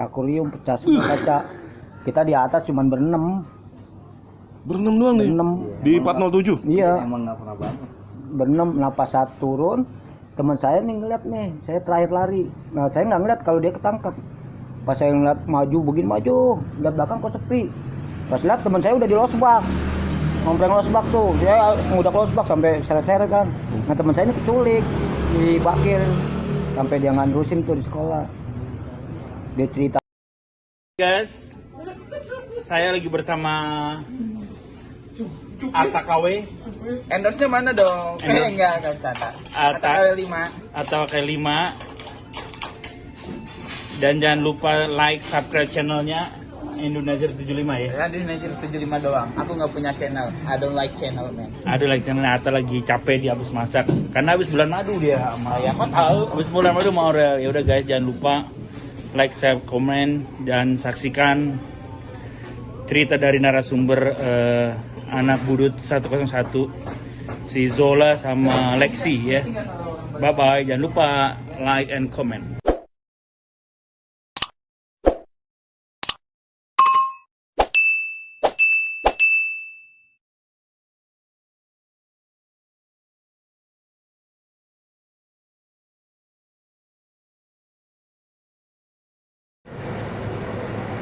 akuarium pecah semua kaca. Kita di atas cuman berenam doang nih. berenam Di 407. iya Emang nggak pernah bangun. berenam. Nah pas saat turun teman saya nih ngeliat nih, saya terakhir lari. Nah saya nggak ngeliat kalau dia ketangkap. Pas saya ngeliat maju begini maju, lihat belakang kok sepi. Pas lihat teman saya udah di losbak, ngompreng losbak tuh. Saya udah losbak sampai seret-seret kan. Nah teman saya ini keculik di bakir sampai dia ngandusin tuh di sekolah. Dia cerita. Guys, saya lagi bersama Ata KW Endorse-nya mana dong? Enggak bercanda. Ata 5. atau K5. Dan jangan lupa like, subscribe channelnya Indonesia 75 ya. Ya, di Nature 75 doang. Aku nggak punya channel. I don't like channel, man. Ada like channelnya Ata lagi capek dia habis masak. Karena habis bulan madu dia sama ya kan tahu. Habis bulan madu mau Aurel. Ya udah guys, jangan lupa like, share, komen dan saksikan cerita dari narasumber anak budut 101 si Zola sama Lexi ya. Bye bye, jangan lupa like and comment.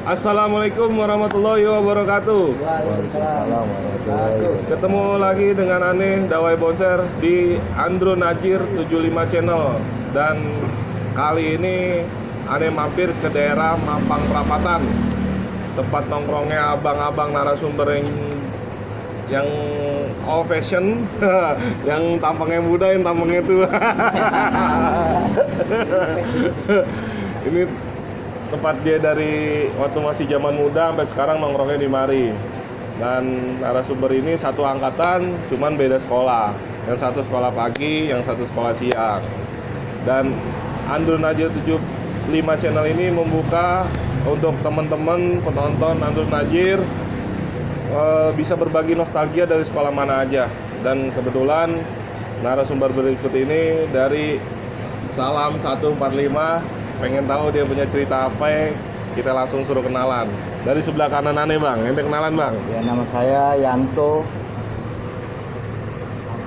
Assalamualaikum warahmatullahi wabarakatuh. Waalaikumsalam warahmatullahi wabarakatuh. Ketemu lagi dengan Aneh Dawai Bonser di Andro Najir 75 channel. Dan kali ini Aneh mampir ke daerah Mampang Perapatan, tempat nongkrongnya abang-abang narasumber yang old fashion, yang tampangnya muda, yang tampangnya tua. Ini tempat dia dari waktu masih zaman muda sampai sekarang nongkrongnya di mari. Dan narasumber ini satu angkatan, cuman beda sekolah. Yang satu sekolah pagi, yang satu sekolah siang. Dan Andro Najir 75 channel ini membuka untuk teman-teman penonton Andro Najir bisa berbagi nostalgia dari sekolah mana aja. Dan kebetulan narasumber berikut ini dari Salam 145. Pengen tahu dia punya cerita apa, kita langsung suruh kenalan. Dari sebelah kanan Aneh bang, ente kenalan bang. Ya nama saya Yanto,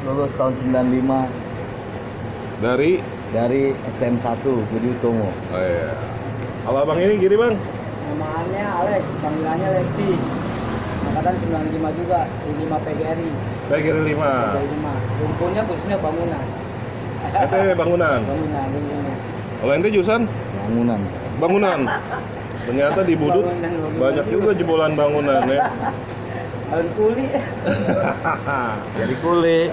lulus tahun 95 Dari dari STM 1 Budi Utomo. oh iya. Kalau abang ini gini bang. Namanya Alex, panggilannya Lexi. Angkatan 95 juga, di 5 PGRI. Bagian 5. PGRI 5. Rumpunnya khususnya bangunan. Ente bangunan. Bangunan, rumpunnya. Kalau ente jurusan Bangunan. bangunan. Ternyata di Budut Bangunan. banyak juga jebolan bangunan ya. Alun kuli. Jadi kuli.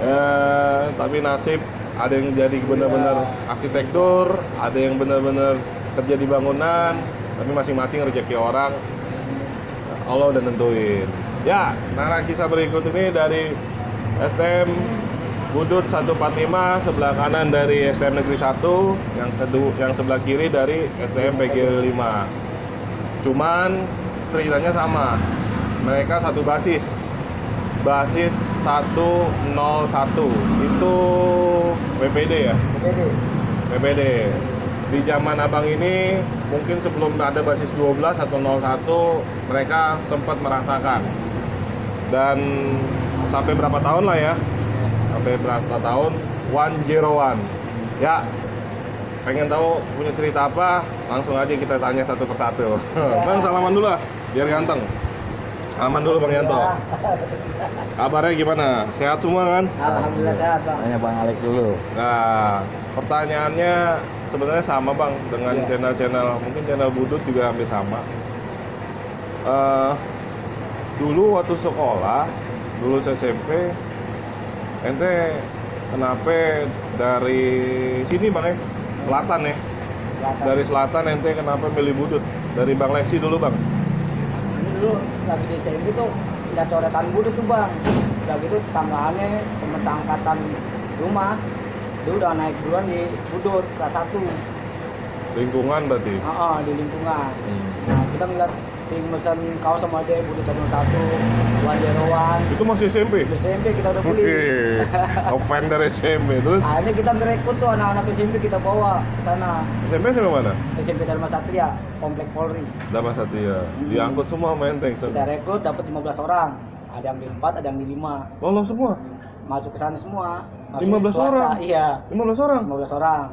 Tapi nasib ada yang jadi benar-benar arsitektur, ada yang benar-benar kerja di bangunan, tapi masing-masing rezeki orang Allah udah nentuin. Ya, nah kisah berikut ini dari STM Budut 145, sebelah kanan dari STM Negeri 1, yang kedua yang sebelah kiri dari STM PG 5. Cuman ceritanya sama. Mereka satu basis. Basis 101 itu PPD ya? PPD. Di zaman abang ini mungkin sebelum ada basis 12 atau 01 mereka sempat merasakan. Dan sampai berapa tahun lah ya? Sampai berapa tahun 101 ya. Pengen tahu punya cerita apa, langsung aja kita tanya satu persatu. Bang salaman dulu lah biar ganteng. Salaman dulu Bang Yanto. Kabarnya gimana, sehat semua kan? Alhamdulillah sehat bang. Tanya Bang Alex dulu. Nah pertanyaannya sebenarnya sama Bang dengan Iya. channel-channel, mungkin channel Budut juga hampir sama. Dulu waktu sekolah, lulus SMP, ente kenapa dari sini Bang ya? Selatan ya? Dari selatan ente kenapa milih Budut? Dari Bang Lexi dulu Bang. Ini dulu lagi di SMP tuh lihat coretan Budut tuh bang. Udah gitu tetanggaannya temen angkatan rumah, dia udah naik duluan di Budut kelas 1. Lingkungan berarti. Di lingkungan. Nah kita ngeliat tim pesan kaos sama dia Budut 101, Wan Jerowan. Itu masih SMP? Di SMP kita udah beli. Oke, fan dari SMP terus? Akhirnya kita ngerekrut tuh anak-anak SMP kita bawa ke sana. SMP sampai mana? SMP Dharma Satria, Komplek Polri. Dapat satu ya. Diangkut semua main tank. Kita rekrut dapat 15 orang. Ada yang di 4, ada yang di 5. Lolos semua? Masuk ke sana semua. Masuk 15 swasta, orang? Iya. 15 orang? 15 orang.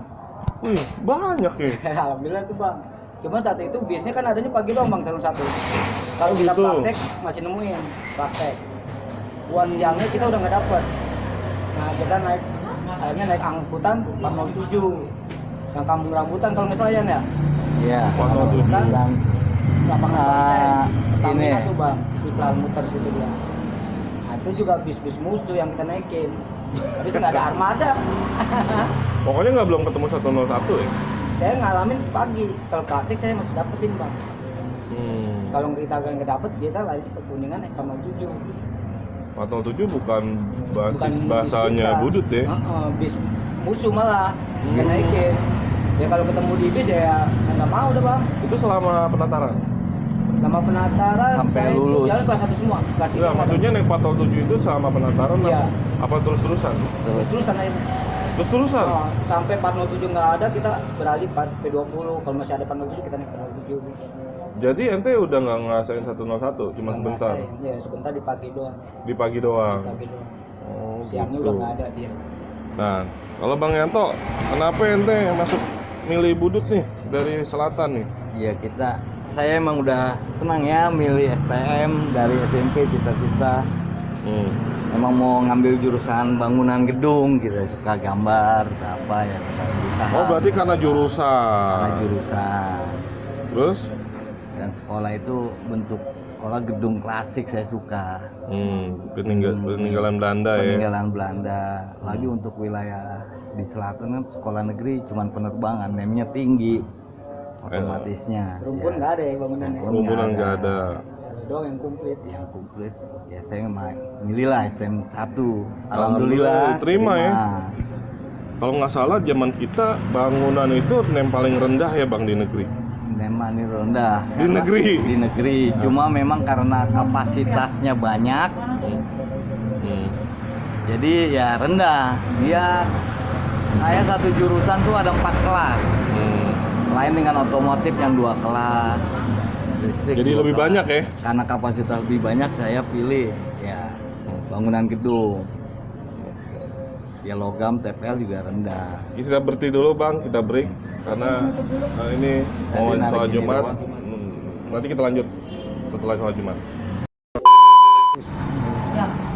Wih, banyak ya. Alhamdulillah tuh bang. Cuman saat itu biasanya kan adanya pagi doang bang Sarung 1. Kalau kita Gitu. praktek masih nemuin praktek. Buat siangnya kita udah nggak dapet. Nah kita naik, akhirnya naik angkutan 407. Yang kampung rambutan kalau nggak salah ya. Iya. Waktu itu. Dan lapangan banteng. ini. Pertamina tuh bang, iklan muter situ dia. Nah itu juga bis-bis musuh yang kita naikin. Tapi nggak ada armada. Pokoknya nggak belum ketemu 101 ya? Saya ngalamin pagi, kalau praktek saya masih dapetin bang. Kalau kita nggak dapet, kita lanjut ke Kuningan naik 407. 407 bukan basis Bukan bis bahasanya kita. Budut ya? Bis musuh malah yang naikin. Ya kalau ketemu di bis ya nggak mau udah bang. Itu selama penataran? Nama penataran Sampai saya lulus. jalan kelas 1 semua. Kelas 3 Enggak, maksudnya naik 407 itu selama penataran Iya. apa terus-terusan? terus aja. Terus-terusan? Sampai 407 nggak ada kita beralih P20. Kalau masih ada 407 kita naik 407. Jadi ente udah nggak ngerasain 101, cuma Nggak sebentar? ngerasain. Ya sebentar di pagi doang. Di pagi doang? Pagi doang. Oh, Siangnya gitu. udah nggak ada dia. Nah, kalau Bang Yanto, kenapa ente masuk milih Budut nih dari selatan nih? Iya saya emang udah senang ya milih STM dari SMP cita-cita. Emang mau ngambil jurusan bangunan gedung gitu, suka gambar, apa ya, usaha. Oh, berarti karena jurusan. Karena jurusan. Terus? Dan sekolah itu bentuk sekolah gedung klasik saya suka. Peninggalan Belanda ya? Peninggalan Belanda. Lagi untuk wilayah di selatan kan sekolah negeri cuman penerbangan, nemnya tinggi. Otomatisnya. Rumpun ya. nggak ada ya bangunannya. Rumpunan nggak ada. Doang yang komplit. Yang komplit ya saya milih lah STM 1. Alhamdulillah, diterima ya. Terima. Kalau nggak salah zaman kita bangunan itu nem paling rendah ya Bang di negeri. Nema ini rendah. Di negeri? Di negeri. Cuma memang karena kapasitasnya banyak, jadi ya rendah. Saya satu jurusan tuh ada 4 kelas. Lain dengan otomotif yang 2 kelas. Listrik Jadi 2 lebih kelas. banyak ya? Karena kapasitas lebih banyak saya pilih ya bangunan gedung. Ya logam TPL juga rendah. Kita berhenti dulu Bang, kita break karena ini mau Tadi sholat narik Jumat. ini Nanti kita lanjut setelah sholat Jumat.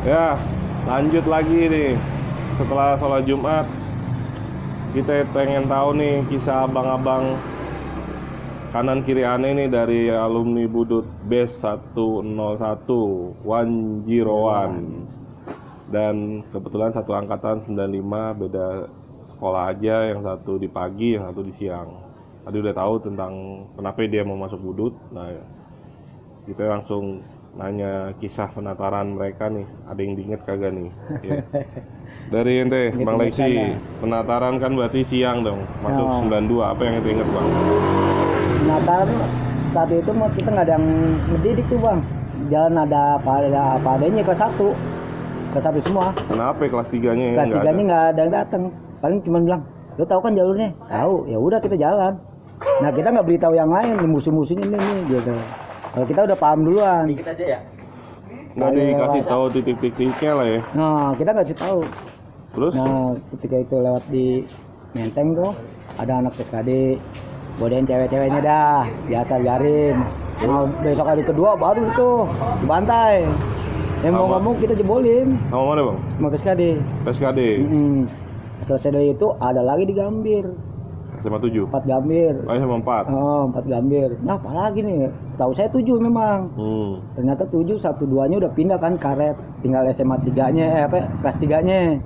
Ya, lanjut lagi nih setelah sholat Jumat. Kita pengen tahu nih kisah abang-abang kanan kiri aneh nih dari alumni Budut Base 101 Wan Jirowan. Dan kebetulan satu angkatan 95, beda sekolah aja, yang satu di pagi, yang satu di siang. Tadi udah tahu tentang kenapa dia mau masuk Budut. Nah, kita langsung nanya kisah penataran mereka nih. Ada yang diinget kagak nih? Ya. Dari ente, Bang Lexi, penataran kan berarti siang dong, masuk Oh. 92. Apa yang ente inget Bang? Natal saat itu mah kita nggak ada yang mendidik tuh bang. Jalan ada apa adanya kelas 1. Kelas 1 semua. Kenapa kelas 3-nya Kelas nggak 3-nya ada? nggak ada yang datang. Paling cuma bilang, lo tahu kan jalurnya? Tahu. Ya udah kita jalan. Nah kita nggak beritahu yang lain, musuh-musuhnya ini gitu. Kalau kita udah paham duluan. Dikit aja ya. Nggak dikasih tahu titik-titiknya lah ya. Nah kita nggak sih tahu. Terus? Nah ketika itu lewat di Menteng tuh ada anak PSKD, bodain cewek-ceweknya dah, biasa biarin. Nah besok hari kedua baru tuh dibantai. Yang mau Sama? ngomong kita jebolin Sama mana Bang? sama PSKD. PSKD, Selesai dari itu ada lagi di Gambir, SMA 7. 4 Gambir. Oh, SMA 4. Oh 4 Gambir. Nah apa lagi nih? Tahu saya 7 memang. Ternyata 7, 1-2-nya udah pindah kan karet. Tinggal SMA 3-nya, kelas 3-nya.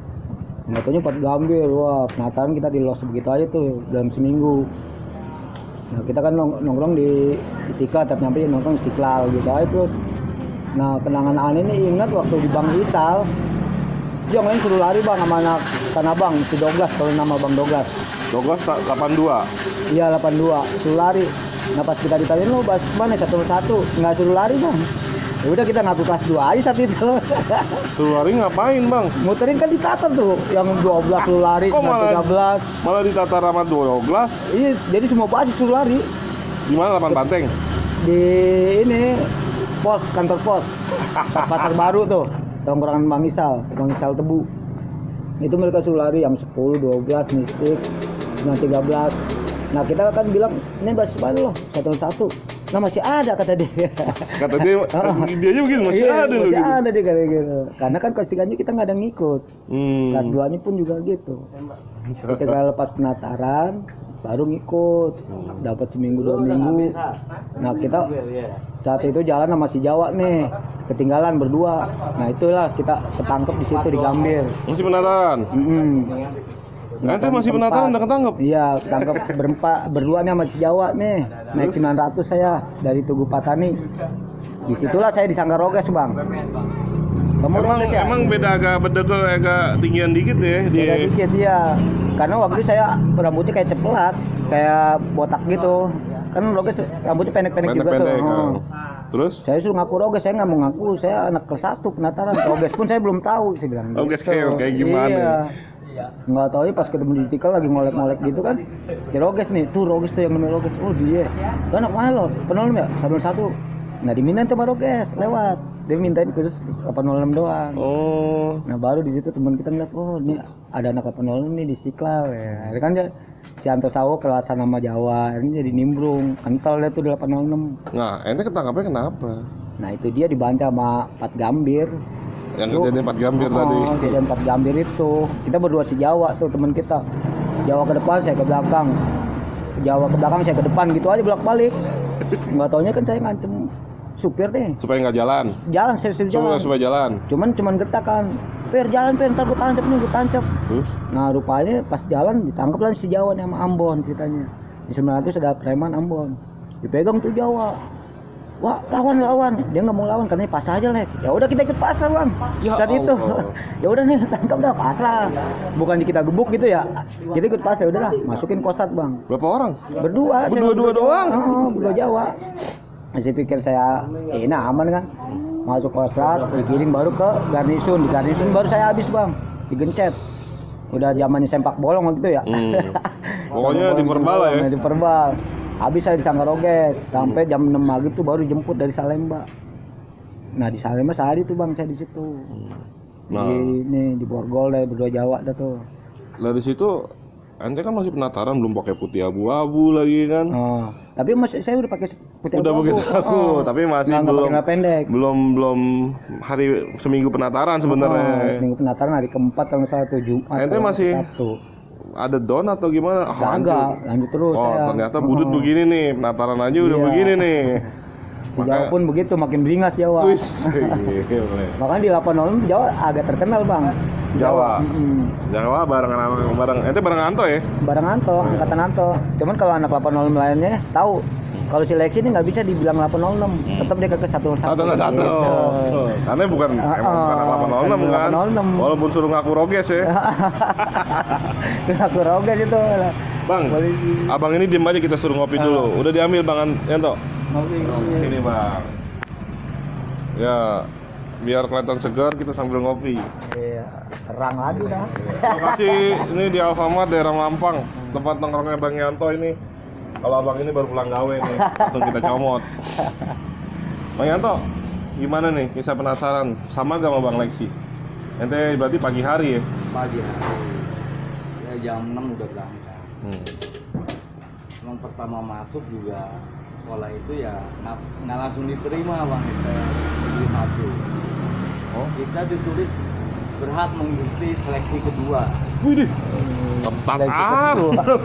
Nggak taunya 4 Gambir. Wah, penataran kita di los begitu aja tuh dalam seminggu. Nah, kita kan nongkrong di Istiqlal, tapi nyampe nongkrong Istiqlal gitu aja terus. Nah, kenangan aneh ini ingat waktu di Bang Rizal. Dia yang lain suruh lari bang sama anak Tanah Bang, si Douglas, kalau nama Bang Douglas. Douglas 82. Iya 82, suruh lari. Nah pas kita ditanyain lo bahas mana 101, nggak suruh lari bang. Ya udah kita ngaku kelas 2 aja saat itu. Suruh lari ngapain bang? Muterin kan ditatar tuh, yang 12 lu lari, Kok 13. Malah ditata ramah 12. Iya, jadi semua basis suruh lari. Di mana lapangan banteng? Di ini pos, kantor pos. Pasar Baru tuh, tongkrongan Bang Isal Tebu. Itu mereka suruh lari yang 10, 12, mistik, 13. Nah kita kan bilang, ini basis mana loh, 101. Nah masih ada kata dia. Kata dia aja begini masih Iya, ada loh. masih Gitu. ada dia kayak gitu. Karena kan kelas 3-nya kita nggak ada ngikut. Kelas 2-nya pun juga gitu. Kita lepas penataran baru ngikut. Dapat seminggu 2 minggu. Nah kita saat itu jalan sama si Jawa nih, ketinggalan berdua. Nah itulah kita ketangkep di situ di Gambir. Masih penataran. Ente masih penataran udah ketangkep? Iya, ketangkep berdua nih sama si Jawa nih. Naik 900 saya dari Tugu Patani. Disitulah saya disangka roges bang. Kamu roges ya? Emang beda agak tinggian dikit ya? Beda dikit ya. Karena waktu itu saya rambutnya kayak ceplat, kayak botak gitu. Kan roges rambutnya pendek-pendek juga tuh. Terus? Saya suruh ngaku roges, saya nggak mau ngaku. Saya anak kelas 1 penataran. Roges pun saya belum tahu, saya bilang. Roges gitu. kayak gimana? Iya. Nggak tahu ya pas ketemu di Tikal lagi ngolek-ngolek gitu kan. Si roges nih, tuh roges tuh yang namanya roges. Oh dia. Lu anak mana lo? Penolong ya? 101. Nggak dimintain sama roges, lewat. Dia mintain khusus 806 doang. Oh. Nah baru di situ teman kita ngeliat, oh ini ada anak 806 nih di Istiqlal ya. Akhirnya kan dia si Anto Sawo kelasan nama Jawa, ini jadi nimbrung. Kental dia tuh di 806. Nah, ente ketangkapnya kenapa? Nah itu dia dibanca sama Pat Gambir. Yang kejadian 4 Gambir tadi. Kejadian 4 Gambir itu. Kita berdua si Jawa tuh teman kita. Jawa ke depan, saya ke belakang. Jawa ke belakang, saya ke depan gitu aja bolak-balik. Nggak taunya kan saya ngancem supir nih. Supaya nggak jalan. Jalan, saya suruh jalan. Supaya jalan. Cuman gertakan. Per jalan, per ntar gue tancap nih, gue tancap. Terus? Nah rupanya pas jalan ditangkap lah si Jawa nih sama Ambon ceritanya. Di 900 ada preman Ambon. Dipegang tuh Jawa. Wah lawan, dia nggak mau lawan katanya pas aja lek. Ya udah kita ikut pasrah bang. Ya Saat itu, Allah. ya udah nih tangkap dah pasrah. Bukan kita gebuk gitu ya. Kita ikut pasrah, udahlah masukin kostat bang. Berapa orang? Berdua. Berdua doang? Berdua Jawa. Masih pikir saya, ini aman kan. Masuk kostat, digiring baru ke garnisun. Di garnisun baru saya habis bang, digencet. Udah zamannya sempak bolong gitu ya. Pokoknya diperbal ya. Diperbal. Habis saya disangka roges sampai jam 6 maghrib tuh baru jemput dari Salemba. Nah di Salemba sehari tuh bang saya di situ. Nah. Di Borgol deh berdua Jawa dah tuh. Dari situ ente kan masih penataran belum pakai putih abu-abu lagi kan? Oh, tapi saya udah pakai putih Udah abu-abu. begitu aku, tapi masih nggak pakai nggak pendek. belum hari seminggu penataran sebenarnya. Seminggu penataran hari keempat kalau misalnya tuh Jumat. Ente masih Sabtu. Ada down atau gimana? Kagak, lanjut terus Oh, saya. ternyata budut begini nih, penataran aja udah Iya. begini nih. Si Jawa pun begitu, makin beringas Jawa. Wis. Makanya di 806 Jawa agak terkenal bang. Jawa. Mm-mm. Jawa bareng ente bareng Anto ya? Bareng Anto, angkatan Anto. Cuman kalau anak 806 lainnya tahu. Kalau seleksi ini nggak bisa dibilang 806, tetap dia ke 101. Satu. Gitu. Karena bukan emang bukan 806 kan. 806. Walaupun suruh ngaku roges ya. Aku roges itu. Bang, abang ini diem aja kita suruh ngopi dulu. Udah diambil Bang Yanto. Sini Bang. Ya, biar kelihatan segar kita sambil ngopi. Iya, terang lagi dah. Lokasi ini di Alfamart daerah Mampang, tempat nongkrongnya Bang Yanto ini. Kalau abang ini baru pulang gawe nih, langsung kita comot. Bang Yanto, gimana nih kisah penasaran? Sama gak sama Bang Lexi? Ente berarti pagi hari ya? Pagi hari. Ya jam 6 udah berangkat. Yang pertama masuk juga sekolah itu ya nggak langsung diterima bang, kita ditulis satu. Oh, kita ditulis berhak mengikuti seleksi kedua. Wih, ketat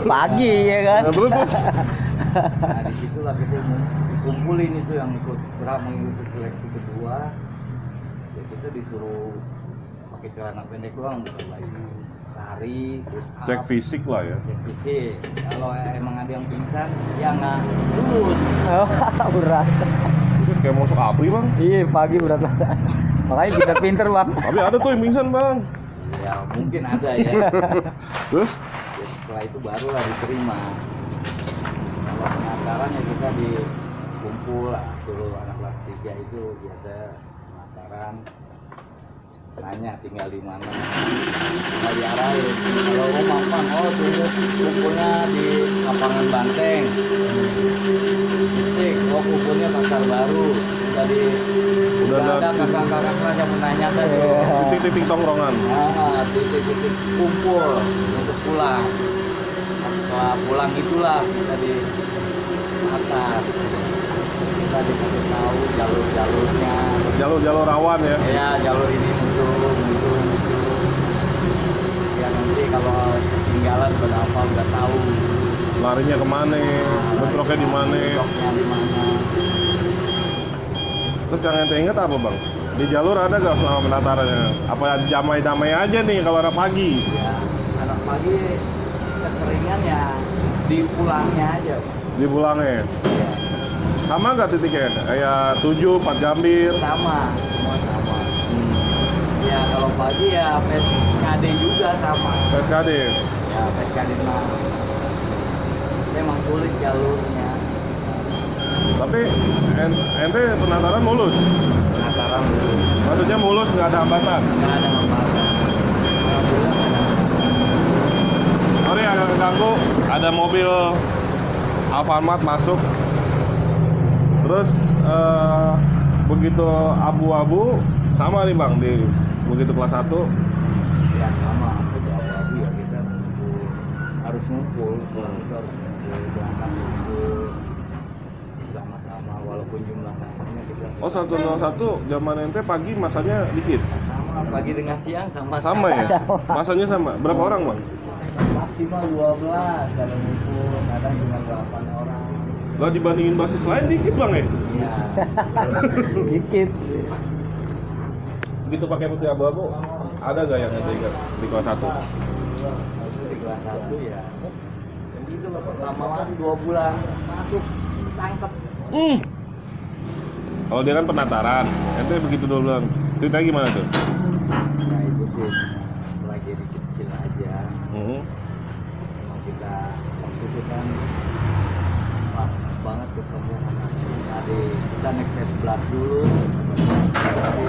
Pagi ya kan. Terus Nah disitulah kita kumpulin itu yang ikut berhak mengikuti seleksi kedua. Ya kita disuruh pakai celana pendek doang, bukan baju, lari, terus cek fisik lah ya. cek fisik. Kalau emang ada yang pingsan, ya nggak lulus. Berat. Itu kayak masuk APRI Bang. Iya pagi berat. Makanya pinter-pinter bang. Tapi ada tuh yang pingsan Bang. Ya mungkin ada ya. Terus? Ya, setelah itu barulah diterima. Kalau penataran penataran ya kita dikumpul lah, suruh anak kelas 3 itu biasa penataran, nanya tinggal di mana, tinggal diarahin. Kalau mampang, tunggu kumpulnya di lapangan Banteng, titik, kumpulnya Pasar Baru. Tadi udah ada kakak-kakak kelas yang menanyakan titik-titik tongkrongan. Titik-titik kumpul untuk pulang. Setelah pulang itulah kita di atas, kita dikasih tahu jalur-jalurnya, Jalur-jalur rawan ya. ya jalur ini muncul ya, nanti kalau ketinggalan berapa udah tahu Larinya kemana, bentroknya di mana. bentroknya di mana. Terus yang ente inget apa bang? Di jalur ada gak selama penatarannya? Apa damai-damai aja nih kalau anak pagi? Ya anak pagi keseringan ya di pulangnya aja. Di pulangnya? Ya, Sama nggak titiknya? Kayak 7, 4 Gambir? sama, semua sama. Ya kalau pagi ya PSKD juga sama. PSKD? Ya PSKD mah memang sulit jalurnya. Tapi ente penataran mulus? Penataran dulu Maksudnya mulus nggak ada hambatan? nggak ada hambatan. Alhamdulillah nggak ada hambatan. Sorry agak keganggu, ada mobil Alfamart masuk. Terus begitu abu-abu sama nih bang di begitu kelas 1. Ya sama, itu abu-abu ya kita harus ngumpul, pulang itu harus ngumpul, berangkat ngumpul sama-sama walaupun jumlahnya kita. Oh 101 zaman ente pagi masanya dikit? Sama pagi dengan siang sama. Sama ya? Masanya sama? Berapa orang bang? Maksimal 12 kalau ngumpul, kadang cuma 8 orang. Lah dibandingin basis lain dikit bang ya? Iya. Dikit. Begitu pakai putih abu-abu, ada gak yang ente ingat di kelas 1? Di kelas 1 ya. Itu lama 2 bulan masuk tangkap. Kalau dia kan penataran, ente begitu 2 bulan. Ceritanya gimana tuh? Ya itu sih lagi kecil aja. Emang kita waktu itu kan pas banget ketemu anak adik, kita naik tes dulu di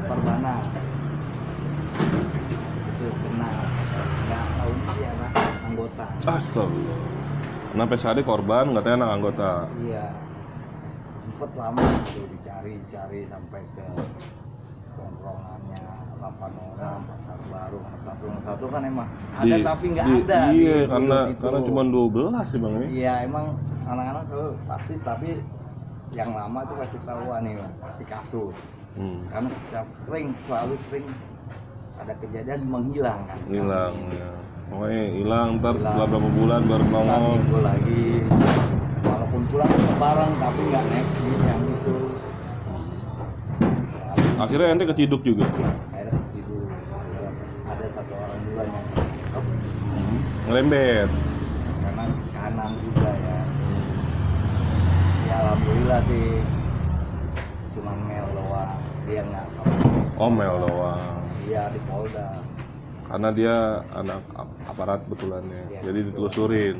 Perbana itu kena nggak tahu sih anak anggota. Astagfirullah. Kenapa PSKD korban, katanya anak anggota. Iya, sempet lama tuh dicari sampai ke tongkrongannya 8 orang, Pasar Baru, satu kan emang ada tapi nggak ada. Iya, di karena itu. karena cuma 12 sih bang ya. Iya, emang anak-anak tuh pasti, tapi yang lama tuh kasih tahuan nih Mas, di kasus. Karena selalu sering ada kejadian menghilang kan. Hilang ya. Pokoknya hilang, ntar Hilang. setelah berapa bulan baru nongol. Minggu lagi, walaupun pulang bareng tapi nggak naik bis yang itu. Akhirnya ente keciduk juga. Akhirnya itu ada 1 orang juga yang Ngelembet. karena kanan juga ya. Ya alhamdulillah sih cuma ngel doang, dia nggak apa-apa. Omel doang. Dia di Polda. Karena dia anak aparat betulannya. Iya, Jadi betul. ditelusurin.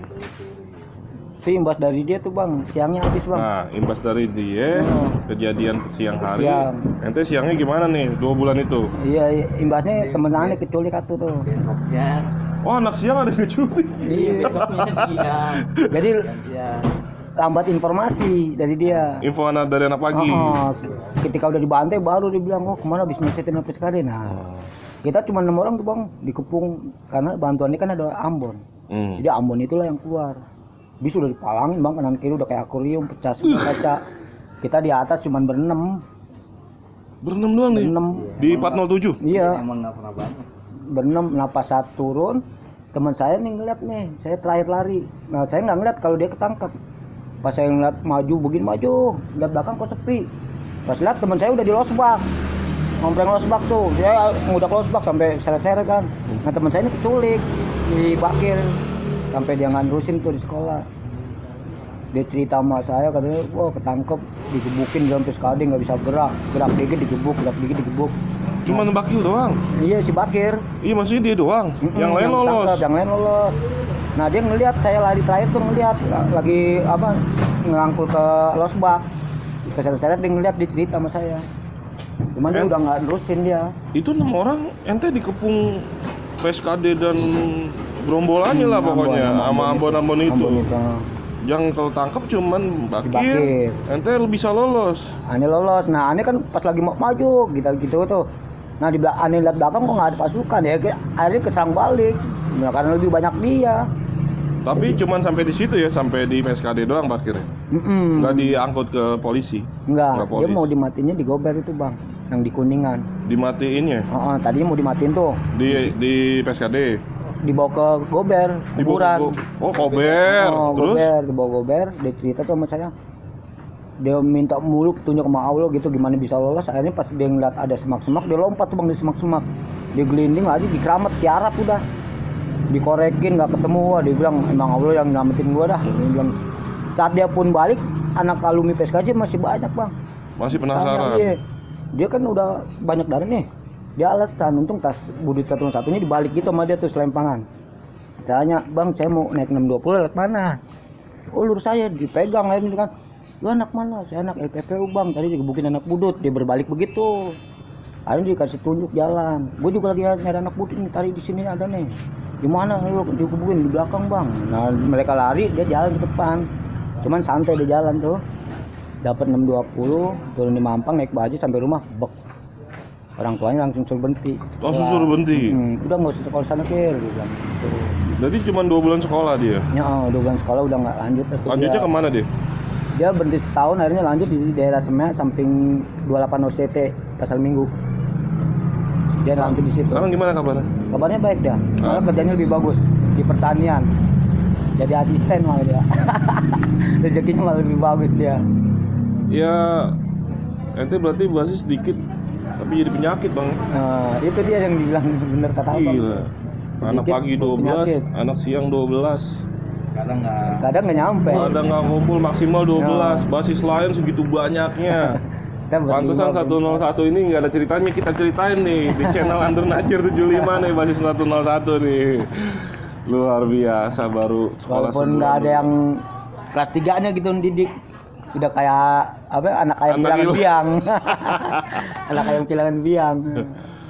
Itu imbas dari dia tuh bang, siangnya habis bang. Nah, imbas dari dia kejadian siang hari. Siang. Ente siangnya gimana nih 2 bulan itu? Iya, imbasnya temen aneh keculik atuh tuh. Besoknya, Oh, anak siang ada yang culik. besoknya dia. Jadi Dia lambat informasi dari dia. Info anak dari anak pagi. Ketika udah dibantai baru dia bilang, oh kemana habis nyesetin PSKD. Nah, kita cuma 6 orang tuh bang dikepung karena bantuan ini kan ada Ambon. Jadi Ambon itulah yang keluar. Bis udah dipalangin bang, kanan kiri udah kayak akuarium, pecah semua kaca. Kita di atas cuma berenam. Berenam doang nih? Berenam. Di 407? Iya, emang nggak pernah banget. berenam. Nah pas saat turun, teman saya nih ngeliat nih, saya terakhir lari. Nah saya nggak ngeliat kalau dia ketangkap. Pas saya ngeliat maju, begini maju, lihat belakang kok sepi. Pas lihat teman saya udah di losbak, ngompreng losbak tuh. Saya ngudak losbak sampai seret-seret kan. Nah teman saya ini keculik di bakir, sampai dia nggak nerusin tuh di sekolah. Dia cerita sama saya, katanya, wah ketangkep, digebukin sampai sekali nggak bisa gerak dikit digebuk, gerak dikit digebuk. Cuma Bakil doang? Iya si Bakir. Iya maksudnya dia doang? Yang lain lolos? Yang lain lolos. Nah dia ngelihat saya lari terakhir tuh, ngelihat lagi apa ngangkul ke losbak. Keseret-seret dia ngelihat, dia cerita sama saya. Cuman dia udah nggak nerusin dia. Itu 6 orang ente dikepung PSKD dan gerombolannya lah pokoknya sama Ambon itu. Yang kalau tangkap cuman Bakir. Ente bisa lolos. Ane lolos. Nah, Ane kan pas lagi mau maju gitu tuh. Nah, di belakang Ane lihat belakang kok nggak ada pasukan ya. Akhirnya keserang balik. Nah, karena lebih banyak dia. Tapi cuman sampai di situ ya, sampai di PSKD doang Bakir. Nggak diangkut ke polisi. Enggak. Dia mau dimatiinnya di Gober itu, Bang. Yang di Kuningan. Dimatiin ya? Tadinya mau dimatiin tuh. Di PSKD. Dibawa ke Gober, kuburan. Gober. Terus? Gober, dibawa Gober, dia cerita tuh sama saya. Dia minta mulu tunjuk sama Allah gitu gimana bisa lolos. Akhirnya pas dia ngeliat ada semak-semak, dia lompat tuh Bang di semak-semak. Dia gelinding lagi di keramat, tiarap udah. Dikorekin nggak ketemu, wah dia bilang emang Allah yang nyelamatin gua dah. Dia bilang saat dia pun balik, anak alumni PSKJ masih banyak Bang. Masih penasaran. Dia kan udah banyak darah nih. Dia alasan, untung tas budut satu-satunya dibalik gitu sama dia tuh selempangan. Tanya, Bang saya mau naik 620 lewat mana? Oh lurus saya, dipegang aja kan. Lu anak mana? Saya anak LPPU Bang, tadi digebukin anak budut. Dia berbalik begitu. Akhirnya dikasih tunjuk jalan. Gue juga lagi nyari anak budut nih, tadi di sini ada nih. Gimana lu digebukin di belakang Bang? Nah mereka lari, dia jalan ke depan. Cuman santai dia jalan tuh. Dapat 620, turun di Mampang naik baju sampai rumah, bek. Orang tuanya langsung suruh berhenti. Langsung suruh berhenti? Udah nggak usah sekolah sana Kir, dia bilang gitu. Jadi cuma 2 bulan sekolah dia? Ya, 2 bulan sekolah udah nggak lanjut. Lanjutnya kemana dia? Dia berhenti setahun, akhirnya lanjut di daerah Semek, samping 28 OCT, Pasar Minggu. Dia lanjut di situ. Sekarang gimana kabarnya? Kabarnya baik dah, malah kerjanya lebih bagus di pertanian. Jadi asisten malah dia. Rezekinya malah lebih bagus dia. Ya, ente berarti bahasnya sedikit tapi jadi penyakit Bang. Nah, itu dia yang dibilang bener kata Abang. Gila. Anak pagi 12, penyakit. Anak siang 12. Kadang nggak nyampe. Kadang nggak kumpul maksimal 12. Basis lain segitu banyaknya. Pantesan 101 ini nggak ada ceritanya, kita ceritain nih di channel Under Nature 75 nih basis 101 nih. Luar biasa baru sekolah. Walaupun nggak ada yang kelas 3-nya gitu didik. Udah kayak apa anak ayam kehilangan biang. Anak ayam kehilangan biang.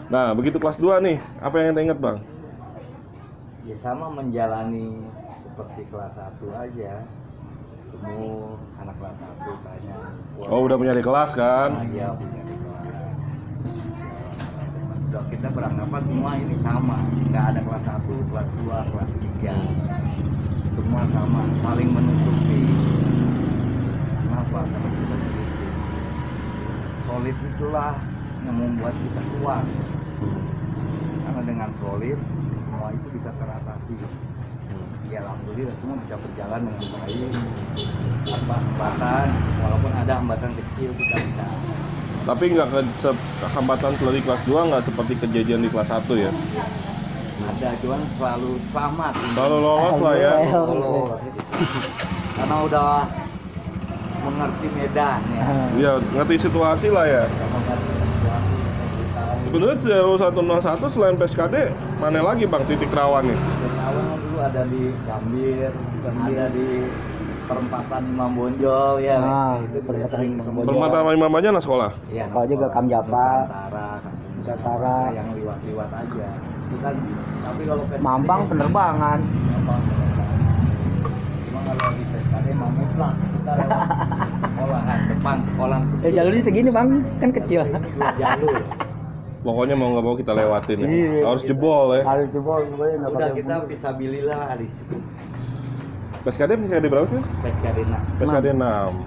Nah, begitu kelas 2 nih, apa yang ente ingat, Bang? Ya sama menjalani seperti kelas 1 aja. Ketemu anak kelas 1 tanya. Oh, udah punya di kelas kan? Iya, punya di kelas. Udah kita beranggapan semua ini sama. Nggak ada kelas 1, kelas 2, kelas 3. Semua sama, saling menutupi. Kenapa? Karena kita solid itulah yang membuat kita kuat. Karena dengan solid semua itu bisa teratasi. Ya alhamdulillah semua bisa berjalan dengan baik tanpa hambatan, walaupun ada hambatan kecil kita bisa. Tapi nggak hambatan dari kelas 2 nggak seperti kejadian di kelas 1 ya? Ada, cuman selalu selamat. Selalu lolos lah ya. Lolos. Karena udah mengerti medan ya. Iya, ngerti situasi lah ya. Sebenarnya Zero 101 selain PSKD, mana lagi Bang titik rawan nih? Awal dulu ada di Gambir, ada di perempatan Imam Bonjol ya. Itu perempatan Imam Bonjol. Perempatan Imam aja anak sekolah. Iya. Kalau juga Kamjapa, Nusantara yang liwat-liwat aja. Itu kan, tapi kalau Mampang penerbangan. Cuma kalau di PSKD mah mutlak kita lewat sekolahan depan sekolah. Jalurnya segini Bang, kan kecil. Jalur. Pokoknya mau nggak mau kita lewatin ya. Iya, Harus jebol ya. Harus jebol, Udah kita fisabilillah di situ. PSKD berapa sih? PSKD 6. PSKD 6.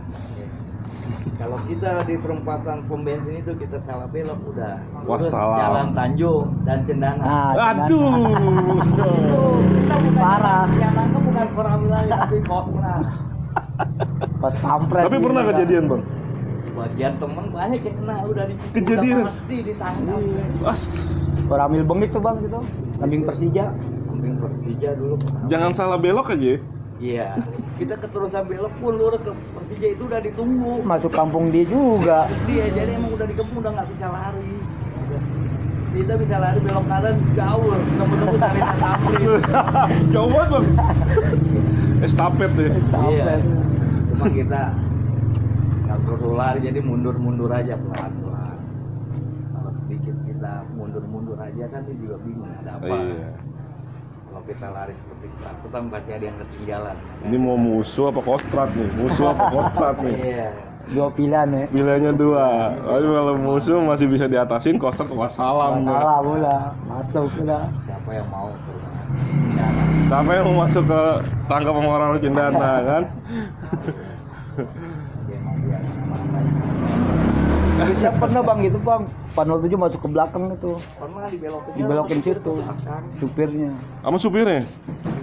Kalau kita di perempatan pom bensin itu kita salah belok udah. Wassalam. Jalan Tanjung dan Cendana. Aduh. Kita bukan Parah. Yang nangkep bukan Koramilanya tapi Kopra. Pas kampret. Tapi pernah kejadian Bang? Bagian temen banyak yang kena udah di Kejadian? udah pasti ditangkap. Koramil Bengis tuh Bang gitu. Kambing Persija. Kambing Persija dulu. Jangan salah belok aja. Iya. Kita keterusan belok pun lurus ke Persija itu udah ditunggu. Masuk kampung dia juga. Dia jadi emang udah dikepung udah nggak bisa lari. Kita bisa lari belok kanan gaul, nemu-nemu tarikan tamrin. Jauh banget bang. Estafet deh. Iya. Cuma kita nggak perlu lari, jadi mundur-mundur aja pelan-pelan. Kalau sedikit kita mundur-mundur aja kan dia juga bingung ada apa. Iya. Kalau kita lari seperti ketakutan pasti ada yang ketinggalan. Ini mau musuh apa kostrat nih? Musuh apa kostrat nih? Iya. Dua pilihan ya. Pilihannya dua. Tapi kalau musuh masih bisa diatasin, kostrat wassalam. Masalah pula, masuk pula. Siapa yang mau ke Sampai yang mau masuk ke tangkap sama orang cendana kan? dia mau biar aman-aman. Tapi siapa pernah bang gitu bang, 407 masuk ke belakang itu, Pernah dibelokin situ, supirnya. Sama supirnya?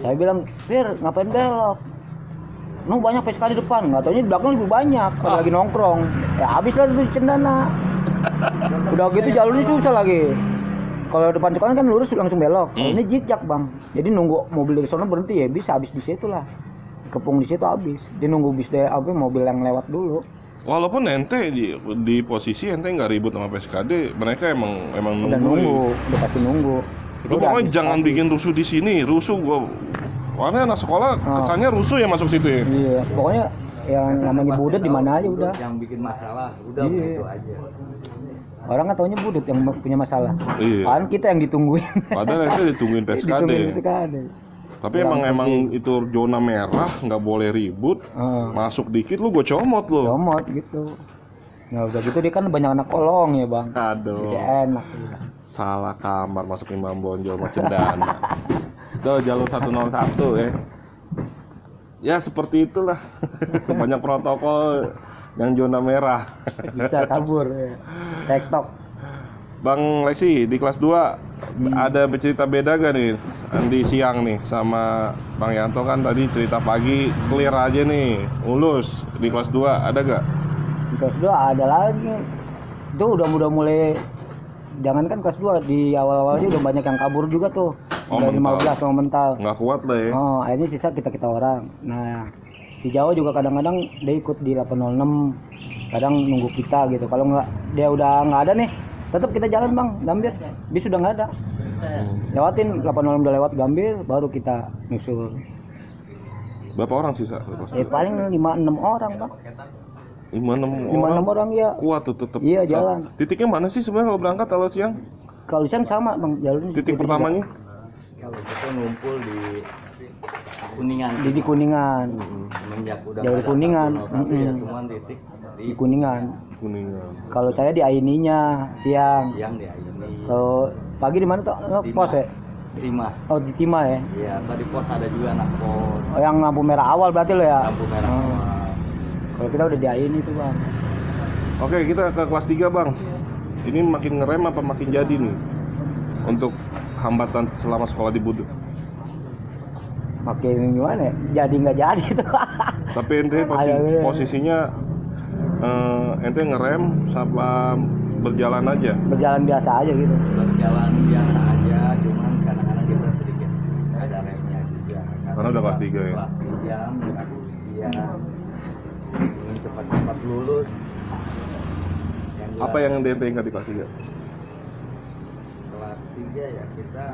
Saya bilang, Fir, ngapain belok? Nu banyak PSK di depan, nggak taunya di belakang lebih banyak, kalau lagi nongkrong. Ya habis lah itu cendana. Udah gitu jalurnya susah lagi. Kalau depan sekolah kan lurus langsung belok. Kalau ini zigzag bang, jadi nunggu mobil dari sana berhenti ya bisa habis di situ lah. Kepung di situ habis. Dia nunggu bis dari mobil yang lewat dulu. Walaupun ente di posisi ente nggak ribut sama PSKD, mereka emang Udah nunggu, udah pasti nunggu. Lo pokoknya jangan bikin rusuh di sini, rusuh gua. Karena anak sekolah kesannya rusuh ya masuk situ ya. Iya, pokoknya yang namanya budut di mana aja udah. Yang bikin masalah, udah Iya. begitu aja. Orang nggak taunya budut yang punya masalah. Iya. Kan kita yang ditungguin. Padahal ente ditungguin PSKD. Ditungguin PSKD. Tapi emang itu zona merah, nggak boleh ribut. Masuk dikit lu gue comot lu. Comot gitu. Nah udah gitu dia kan banyak anak kolong ya bang. Aduh. Jadi enak ya. Salah kamar masuk Imam Bonjol sama Cendana. Tuh jalur 101 ya. Ya seperti itulah. Banyak protokol yang zona merah. Bisa kabur ya. TikTok. Bang Lexi di kelas 2 ada bercerita beda gak nih di siang nih sama Bang Yanto kan tadi cerita pagi clear aja nih lulus di kelas 2 ada gak? Di kelas 2 ada lagi. Itu udah mulai jangankan kelas 2 di awal-awalnya udah banyak yang kabur juga tuh. Dari 15 sama mental. Nggak kuat lah ya. Oh, akhirnya sisa kita orang. Nah, di Jawa juga kadang-kadang dia ikut di 806. Kadang nunggu kita gitu. Kalau nggak dia udah nggak ada nih, tetap kita jalan bang, Gambir. Bis sudah nggak ada. Lewatin 806 udah lewat Gambir, baru kita nyusul. Berapa orang sisa? Paling 5-6 orang bang. 5-6 orang ya. Kuat tuh tetap. Iya jalan. Titiknya mana sih sebenarnya kalau berangkat kalau siang? Kalau siang sama bang, jalurnya. Titik pertamanya? Kalau kita ngumpul di Kuningan. Di Kuningan. Semenjak udah Jalur Kuningan. Ya, cuman titik Di Kuningan. Kuningan. Kalau saya di Aininya siang. yang di ini. Kalau pagi di mana tuh? Pos ya? Timah. Oh di Timah ya. Iya, tadi pos ada juga anak pos. Oh yang lampu merah awal berarti lo ya? Lampu merah. Hmm. awal. Kalau kita udah di Aini tuh bang. Oke, kita ke kelas 3 bang. Ini makin ngerem apa makin jadi nih? Untuk hambatan selama sekolah di Budut. Makin gimana ya? Jadi nggak jadi tuh. Tapi ente Ayo. posisinya ente ngerem sama berjalan aja. Berjalan biasa aja gitu. Berjalan biasa aja, cuman kadang-kadang kita sedikit ada remnya juga. Karena udah kelas 3 ya. Kelas 3, ya. Ingin cepat-cepat lulus. Apa yang ente ingat di kelas 3? Kelas 3 ya kita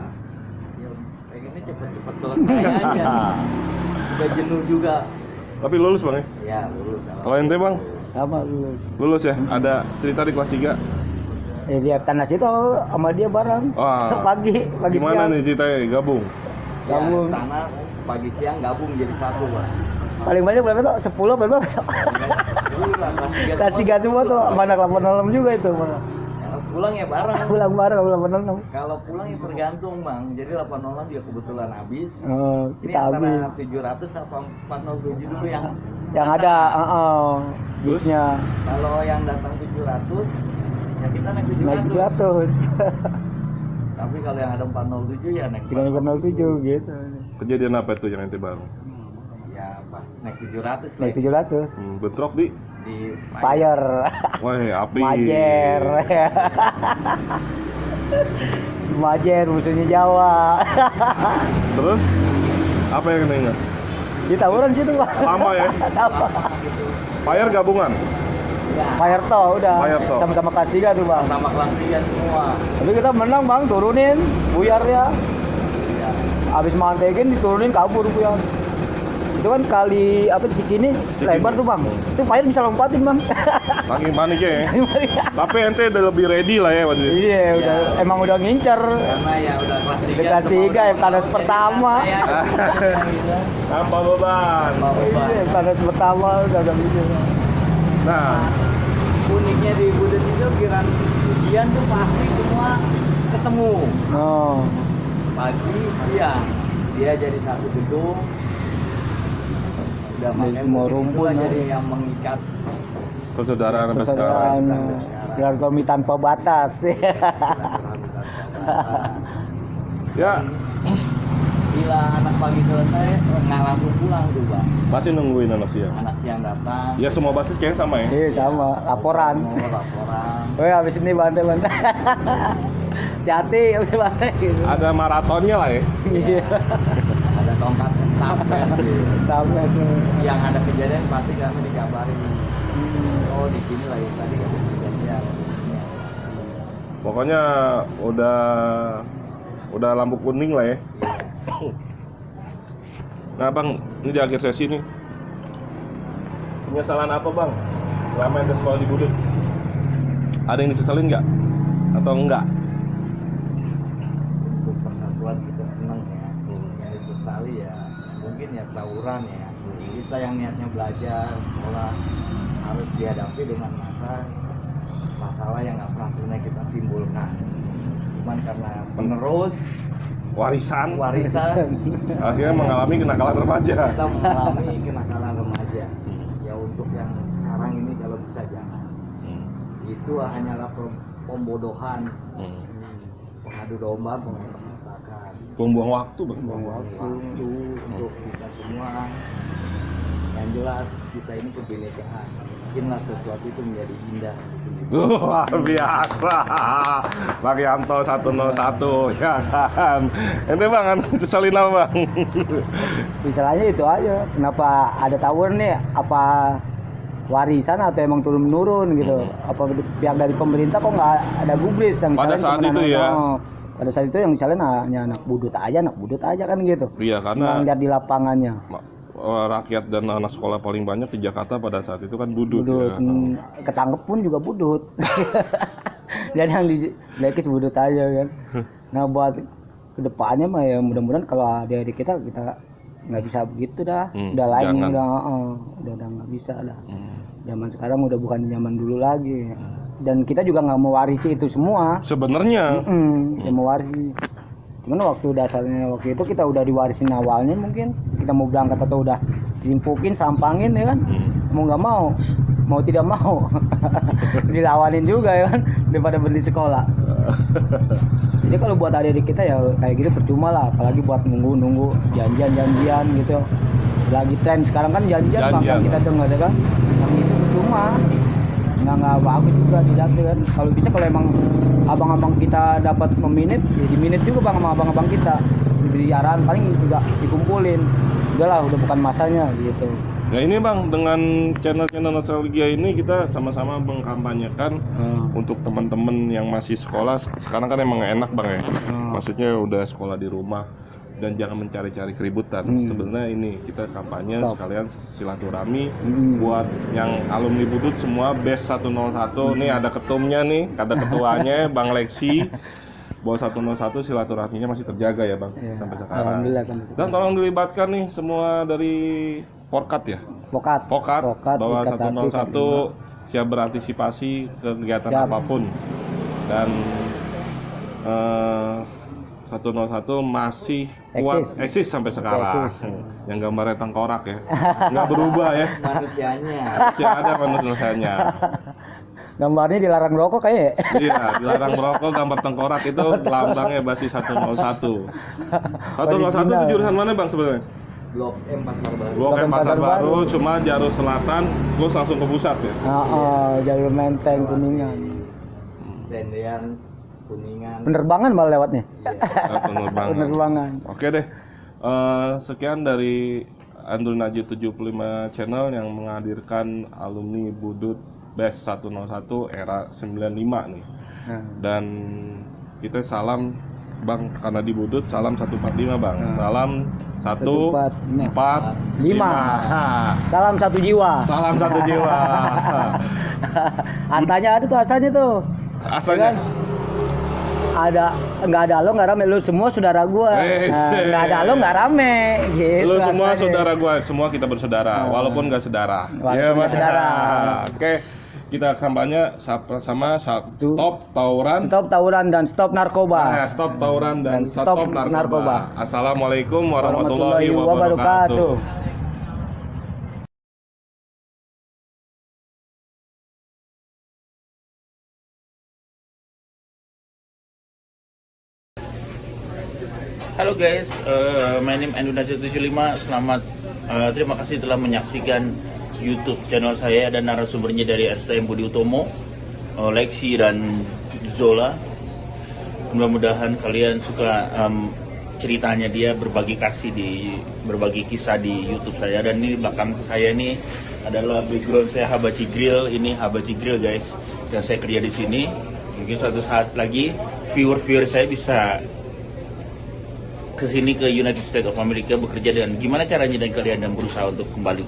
ya pengennya cepat-cepat selesai aja. Udah jenuh juga. Tapi lulus bang ya? Ya lulus. Kalau ente bang? Sama lu. Lulus ya? Ada cerita di kelas 3? Dia tanah situ sama dia bareng. Wah. pagi Gimana siang. nih ceritanya? Gabung? Gabung. Ya, tanah pagi siang gabung jadi satu, Pak. Paling banyak berapa tuh? 10 berapa? Kelas 3 semua tuh, mana 806 juga itu. Pulang ya bareng. Pulang bareng 806. Kalau pulang ya tergantung, Bang. Jadi 806 dia kebetulan habis. Oh, Ini kita habis. antara 700 apa 407 dulu Yang ada, busnya kalau yang datang 700 ya kita naik naik 700. 700. Tapi kalau yang ada 407 ya naik 307 gitu. Kejadian apa itu yang ente bang? ya pas naik 700 Naik 700. Bentrok di? di Fire. Wah api. Majer. Majer musuhnya Jawa. Terus? Apa yang ente ingat? Di tawuran situ, Pak. Sama ya? Sama. Fire gabungan? Ya. Fayerto udah. Fayerto. Sama-sama kelas 3 tuh bang. Sama kelas 3 semua. Tapi kita menang bang, turunin buyarnya. Ya. Abis mantekin diturunin kabur buyar. Itu kan kali apa Cikini lebar tuh bang. Itu Fire bisa lompatin bang. Lagi panik ya. Tapi ente udah lebih ready lah ya waktu itu. Iya udah emang udah ngincer. Karena ya udah kelas 3. Udah kelas 3 ya tandas pertama. Tanpa beban. Iya tandas pertama udah gitu. Nah, Uniknya di Budut itu kiran ujian tuh pasti semua ketemu. Oh. Pagi, siang. Dia jadi satu gedung. Udah Dari makanya semua Budut rumpun, itulah ya. jadi yang mengikat. persaudaraan sampai sekarang. Persaudaraan silaturahmi tanpa batas. Ya, Bila anak pagi selesai, nggak langsung pulang tuh bang. masih nungguin anak siang. Anak siang datang. Ya semua basis kayaknya sama ya. Iya sama, laporan. Mau laporan. Woi habis ini bantai-bantai. Jati habis bantai gitu. Ada maratonnya lah ya. Iya. Ada tongkat estafet gitu. Sampai tuh. Yang ada kejadian pasti kami dikabarin. Oh di sini lagi tadi ada kejadian. Pokoknya udah lampu kuning lah ya. Nah bang, ini di akhir sesi nih. Penyesalan apa bang? Selama ente sekolah di Budut. Ada yang disesalin nggak? Atau enggak? Untuk persatuan kita senang ya. Yang disesali ya mungkin ya tawuran ya. Kita yang niatnya belajar sekolah harus dihadapi dengan masalah yang nggak pernah kita timbulkan. Cuman karena penerus Warisan. akhirnya Akhirnya mengalami kenakalan remaja. kita mengalami kenakalan remaja. Ya untuk yang sekarang ini kalau bisa jangan. Itu hanyalah pembodohan, pengadu domba, pengetakan. Buang-buang waktu bang. Waktu untuk kita semua. Yang jelas kita ini kebinekaan. Bikinlah sesuatu itu menjadi indah. Luar biasa. Bang Yanto 101 ya kan. Ente bang, sesalin apa bang? Misalnya itu aja. Kenapa ada tawuran nih? Apa warisan atau emang turun menurun gitu? Apa pihak dari pemerintah kok nggak ada gubris yang Pada misalnya saat cuman itu anak- ya. oh, pada saat itu yang misalnya hanya anak budut aja kan gitu. Iya Cuma karena lihat di lapangannya. rakyat dan anak sekolah paling banyak di Jakarta pada saat itu kan budut, Budut, ya. ketangkep pun juga budut. Dan yang di Lekis budut aja kan. Nah buat kedepannya mah ya mudah-mudahan kalau adik-adik kita nggak bisa begitu dah. Udah lain jangan. udah nggak bisa dah. Zaman sekarang udah bukan zaman dulu lagi. Dan kita juga nggak mewarisi itu semua. Sebenarnya Ya mewarisi. Cuman waktu itu kita udah diwarisin awalnya mungkin kita mau berangkat atau udah dilimpukin, sampangin ya kan. Mau nggak mau tidak mau dilawanin juga ya kan daripada berhenti sekolah. Jadi kalau buat adik-adik kita ya kayak gitu percuma lah, apalagi buat nunggu janjian gitu. Lagi tren sekarang kan janjian. Bang kita dengar ya kan. Yang itu percuma. Nggak bagus juga tidak kan. Kalau bisa kalau emang abang-abang kita dapat meminit ya diminit juga bang sama abang-abang kita, diberi arahan paling juga dikumpulin. Udahlah udah bukan masanya gitu. ya ini bang, dengan channel-channel nostalgia ini kita sama-sama mengkampanyekan untuk teman-teman yang masih sekolah. Sekarang kan emang enak bang ya, maksudnya udah sekolah di rumah dan jangan mencari-cari keributan. Sebenarnya ini kita kampanye sekalian silaturahmi buat yang alumni Budut semua BES 101. Nih ada ketumnya nih, ada ketuanya Bang Lexi. Bahwa 101 silaturahminya masih terjaga ya bang sampai sekarang. Alhamdulillah. Dan tolong dilibatkan nih semua dari Porkat ya. Pokat Bahwa Ikat Satu, 101 siap berantisipasi kegiatan Siap. apapun. Dan 101 masih kuat eksis sampai sekarang. Yang gambarnya tengkorak ya, nggak berubah ya. Manusianya. Masih ada manusianya. Gambarnya dilarang rokok kayaknya. Iya, dilarang merokok, gambar tengkorak itu lambangnya basis 101. 101 itu jurusan mana bang sebenarnya? Blok M Pasar Baru. Blok M Pasar Baru, cuma jalur selatan, terus langsung ke pusat ya. Jalur Menteng Kuningan. Tendean Kuningan. Penerbangan malah lewatnya. Penerbangan. Oke deh. Sekian dari Andrew Najib 75 channel yang menghadirkan alumni Budut Best 101 era 95 nih. Dan kita salam Bang, karena di Budut salam 145 Bang. Salam 145. Salam satu jiwa. Salam satu jiwa. Antanya ada tuh asalnya tuh. Asalnya Ada nggak ada lo nggak rame, lu semua saudara gua. Nggak ada lo nggak rame gitu. lu semua asalnya. saudara gua, semua kita bersaudara walaupun nggak sedara. Walaupun nggak sedara. Oke, kita kampanye sama stop tawuran. Stop tawuran dan stop narkoba. Stop tawuran dan Dan stop stop narkoba. narkoba. Assalamualaikum warahmatullahi wabarakatuh. Halo guys, my name Andunajat75. Selamat, terima kasih telah menyaksikan YouTube channel saya dan narasumbernya dari STM Budi Utomo, Lexi dan Zola. Mudah-mudahan kalian suka ceritanya dia, berbagi kisah di YouTube saya. Dan ini belakang saya ini adalah background saya Habachi Grill. Ini Habachi Grill guys, dan saya kerja di sini. Mungkin suatu saat lagi viewer saya bisa ke sini ke United States of America bekerja, dan gimana caranya dan kalian dan berusaha untuk kembali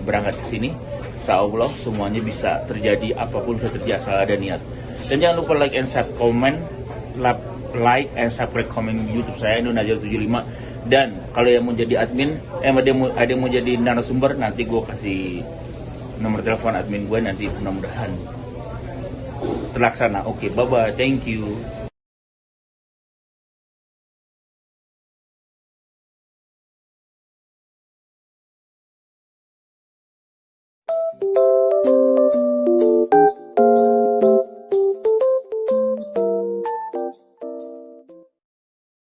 berangkat ke sini. Insya Allah semuanya bisa terjadi, apapun bisa terjadi asal ada niat. Dan jangan lupa like and subscribe comment YouTube saya Andunajat75. Dan kalau yang mau jadi admin, ada yang mau jadi narasumber, nanti gue kasih nomor telepon admin gue, nanti mudah-mudahan terlaksana. Oke, bye bye, thank you.